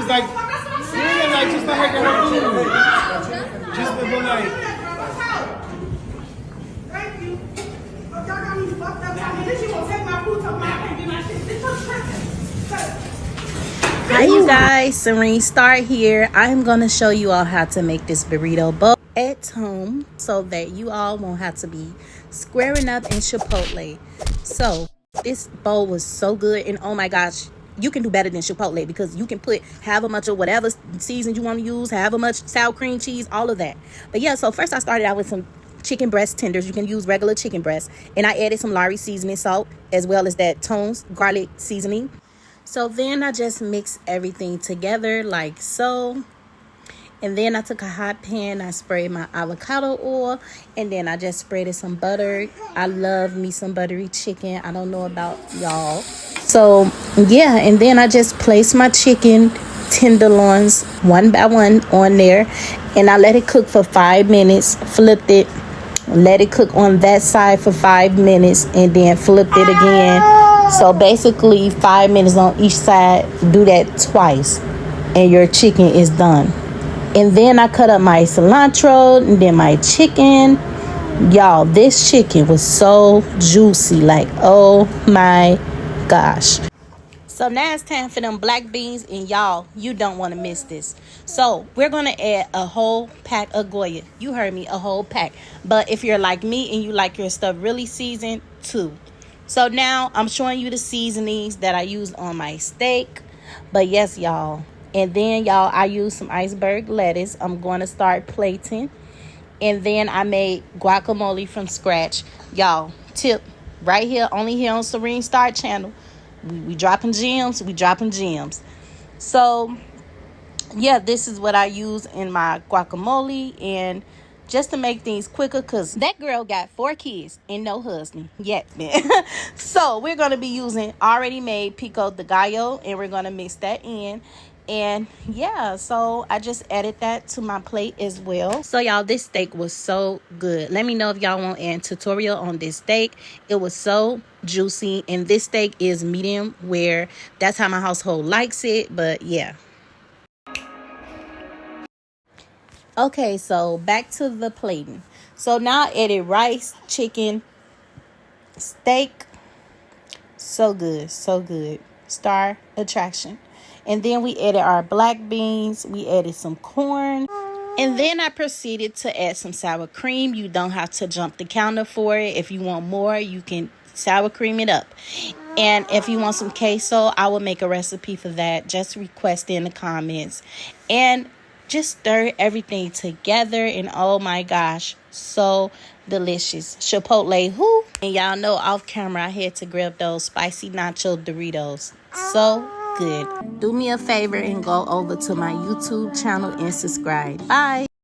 just like, yeah, like just like her food. Just the like. Thank you. Y'all got me fucked up. This shit won't take my food to my can't get my shit. This was tripping. Hi you guys, Serene Star here. I'm gonna show you all how to make this burrito bowl at home so that you all won't have to be squaring up in Chipotle. So this bowl was so good, and oh my gosh, you can do better than Chipotle because you can put however much of whatever season you want to use, however much sour cream cheese, all of that. But yeah, so first I started out with some chicken breast tenders. You can use regular chicken breast, and I added some Lawry seasoning salt as well as that Tones garlic seasoning. So then I just mixed everything together like so. And then I took a hot pan, I sprayed my avocado oil, and then I just sprayed it some butter. I love me some buttery chicken. I don't know about y'all. So yeah, and then I just placed my chicken tenderloins one by one on there, and I let it cook for 5 minutes, flipped it, let it cook on that side for 5 minutes, and then flipped it again. So basically 5 minutes on each side. Do that twice and your chicken is done. And then I cut up my cilantro and then my chicken. Y'all, this chicken was so juicy, like oh my gosh. So now it's time for them black beans, and y'all, you don't want to miss this. So we're going to add a whole pack of Goya. You heard me, a whole pack. But if you're like me and you like your stuff really seasoned, 2. So now I'm showing you the seasonings that I used on my steak. But yes, y'all. And then, y'all, I used some iceberg lettuce. I'm going to start plating. And then I made guacamole from scratch. Y'all, tip right here, only here on Serene Star channel. We dropping gems. We dropping gems. So, yeah, this is what I use in my guacamole. And just to make things quicker, because that girl got 4 kids and no husband yet. So we're going to be using already made pico de gallo, and we're going to mix that in. And yeah, so I just added that to my plate as well. So y'all, this steak was so good. Let me know if y'all want a tutorial on this steak. It was so juicy, and this steak is medium rare. That's how my household likes it. But yeah. Okay, so back to the plating. So now I added rice, chicken, steak. So good, so good. Star attraction. And then we added our black beans. We added some corn. And then I proceeded to add some sour cream. You don't have to jump the counter for it. If you want more, you can sour cream it up. And if you want some queso, I will make a recipe for that. Just request in the comments. And just stir everything together, and oh my gosh, so delicious. Chipotle, who? And y'all know off camera I had to grab those spicy nacho Doritos. So good. Do me a favor and go over to my YouTube channel and subscribe. Bye.